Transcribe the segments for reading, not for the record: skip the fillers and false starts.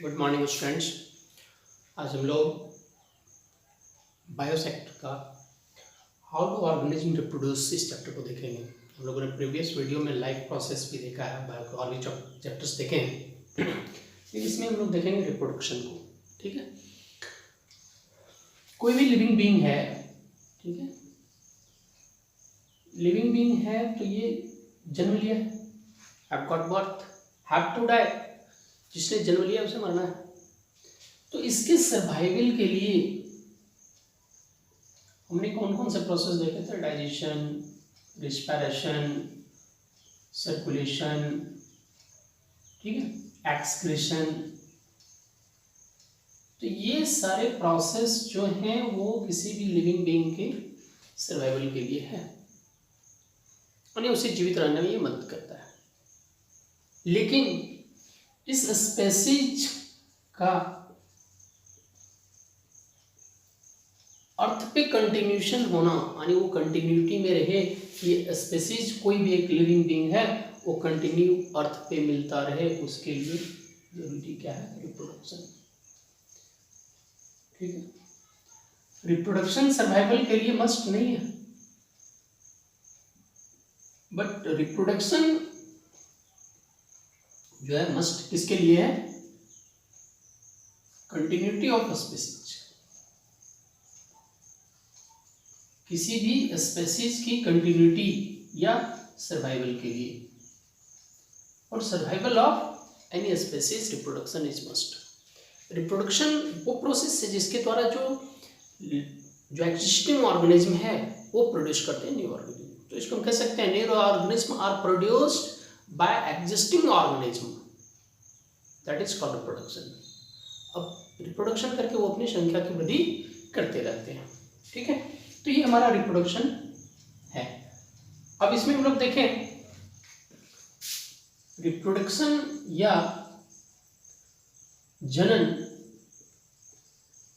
Good morning students. आज हम लोग बायोसेक्टर का हाउ टू ऑर्गेनिज्म रिप्रोड्यूस इस चैप्टर को देखेंगे। हम लोगों ने प्रीवियस वीडियो में लाइफ प्रोसेस भी देखा है, बायो के और भी चैप्टर्स देखे हैं लेकिन इसमें हम लोग देखेंगे रिप्रोडक्शन को। ठीक है, कोई भी लिविंग बीइंग है, ठीक है, लिविंग बीइंग है तो ये जन्म लिया है, have got birth, have to die, जिसने जन्म लिया उसे मरना है। तो इसके सर्वाइवल के लिए हमने कौन कौन से प्रोसेस देखे थे? डाइजेशन, रिस्पिरेशन, सर्कुलेशन, ठीक है, एक्सक्रीशन। तो ये सारे प्रोसेस जो हैं वो किसी भी लिविंग बीइंग के सर्वाइवल के लिए है और उसे जीवित रहने में ये मदद करता है। लेकिन इस स्पेसीज का अर्थ पे कंटिन्यूशन होना, यानी वो कंटिन्यूटी में रहे, ये स्पेसीज कोई भी एक लिविंग बीइंग है वो कंटिन्यू अर्थ पे मिलता रहे, उसके लिए जरूरी क्या है? रिप्रोडक्शन। ठीक है, रिप्रोडक्शन सर्वाइवल के लिए मस्ट नहीं है, बट रिप्रोडक्शन जो है मस्ट किसके लिए है? कंटिन्यूटी ऑफ स्पेसीज, किसी भी स्पेसीज की कंटिन्यूटी या सर्वाइवल के लिए। और survival of any species reproduction is must. Reproduction वो प्रोसेस है जिसके द्वारा जो एग्जिस्टिंग ऑर्गेनिज्म है वो प्रोड्यूस करते हैं न्यू ऑर्गेनिज्म। तो इसको हम कह सकते हैं new organism are produced by existing organism, that is called reproduction. अब रिप्रोडक्शन करके वो अपनी संख्या की वृद्धि करते रहते हैं। ठीक है, तो ये हमारा रिप्रोडक्शन है। अब इसमें हम लोग देखें रिप्रोडक्शन या जनन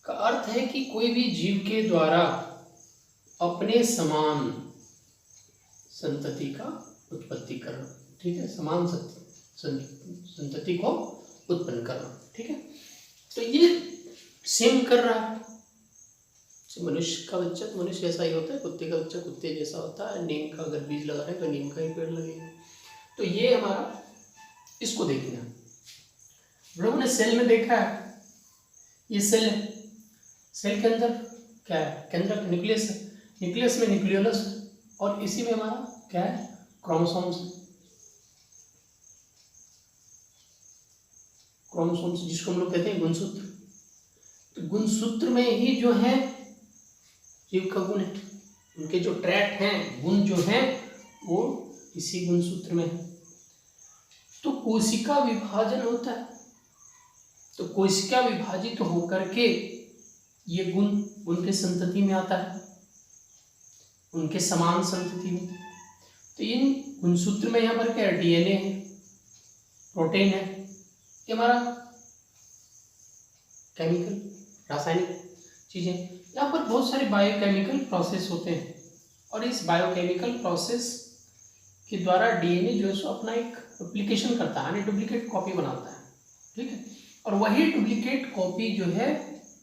का अर्थ है कि कोई भी जीव के द्वारा अपने समान संतति का उत्पत्ति करना। ठीक है, समान संतति को उत्पन्न करना। ठीक है, तो ये सेम कर रहा है। मनुष्य का बच्चा तो मनुष्य जैसा ही होता है, कुत्ते का बच्चा कुत्ते जैसा होता है, नीम का अगर बीज लगा रहे हैं तो नीम का ही पेड़ लगेगा। तो ये हमारा, इसको देखना है। हम लोगों ने सेल में देखा है, ये सेल है, सेल के अंदर क्या है? के अंदर न्यूक्लियस है, न्यूक्लियस में न्यूक्लियोलस है और इसी में हमारा क्या है? क्रोमोसोम्स है। क्रोमोसोम्स जिसको हम लोग कहते हैं गुणसूत्र। तो गुणसूत्र में ही जो है जीव का गुण है, उनके जो ट्रैट हैं, गुण जो हैं वो इसी गुणसूत्र में है। तो कोशिका विभाजन होता है, तो कोशिका विभाजित होकर के ये गुण उनके संतति में आता है, उनके समान संतति में। तो इन गुणसूत्र में यहाँ पर क्या है? डीएनए है, प्रोटीन है, ये हमारा केमिकल रासायनिक चीजें। यहाँ पर बहुत सारे बायोकेमिकल प्रोसेस होते हैं और इस बायोकेमिकल प्रोसेस के द्वारा डीएनए जो है सो अपना एक डुप्लीकेशन करता है, यानी डुप्लीकेट कॉपी बनाता है। ठीक है, और वही डुप्लीकेट कॉपी जो है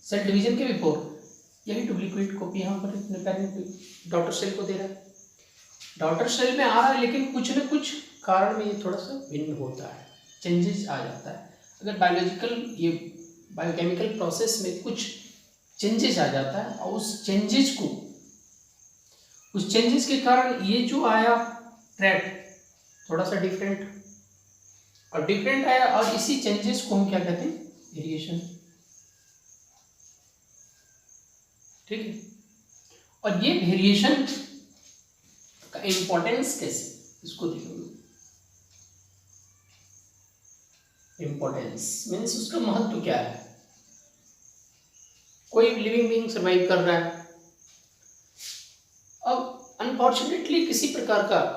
सेल डिवीजन के बिफोर, यही डुप्लीकेट कॉपी यहाँ पर अपने पेरेंट डॉटर सेल को दे रहा है। डॉटर सेल में आ रहा है लेकिन कुछ न कुछ कारण में ये थोड़ा सा भिन्न होता है, चेंजेस आ जाता है। अगर बायोलॉजिकल ये बायोकेमिकल प्रोसेस में कुछ चेंजेस आ जाता है और उस चेंजेस के कारण ये जो आया ट्रैट थोड़ा सा डिफरेंट आया और इसी चेंजेस को हम क्या कहते हैं? वेरिएशन। ठीक है, और ये वेरिएशन का इंपॉर्टेंस कैसे, इसको देखो। इंपॉर्टेंस मीन्स उसका महत्व क्या है? कोई लिविंग बीइंग सर्वाइव कर रहा है, अब अनफॉर्चुनेटली किसी प्रकार का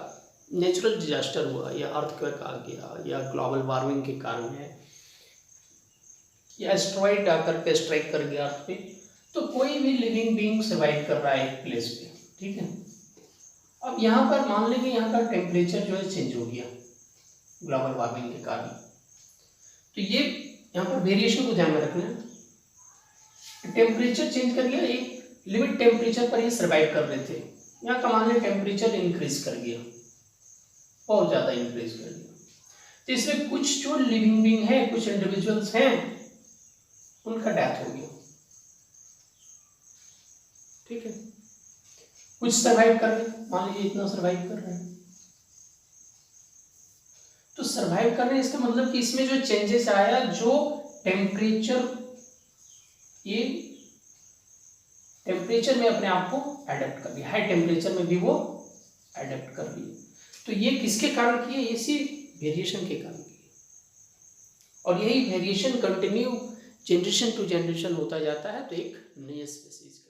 नेचुरल डिजास्टर हुआ या अर्थक्वेक आ गया या ग्लोबल वार्मिंग के कारण है या एस्ट्रॉइड आकर के स्ट्राइक कर गया अर्थ पे, तो कोई भी लिविंग बीइंग सर्वाइव कर रहा है एक प्लेस पे। ठीक है, अब यहाँ पर मान लेंगे यहाँ का टेम्परेचर जो है चेंज हो गया ग्लोबल वार्मिंग के कारण, तो ये यहाँ पर वेरिएशन को ध्यान में रखना है। टेम्परेचर चेंज कर गया, एक लिमिट टेम्परेचर पर ये सर्वाइव कर रहे थे, यहाँ का मान लिया टेम्परेचर इंक्रीज कर गया, बहुत ज्यादा इंक्रीज कर गया, तो इसमें कुछ जो लिविंग बीइंग है, कुछ इंडिविजुअल्स हैं, उनका डेथ हो गया। ठीक है, कुछ सर्वाइव कर रहे, मान लीजिए इतना सर्वाइव कर रहे हैं, तो सर्वाइव कर रहे हैं इसका मतलब कि इसमें जो चेंजेस आया, जो टेम्परेचर, ये टेम्परेचर में अपने आप को एडेप्ट कर लिया, हाई टेम्परेचर में भी वो एडेप्ट कर लिया, तो ये किसके कारण किए, इसी वेरिएशन के कारण किए, और यही variation continue generation to generation होता जाता है, तो एक नई स्पीसीज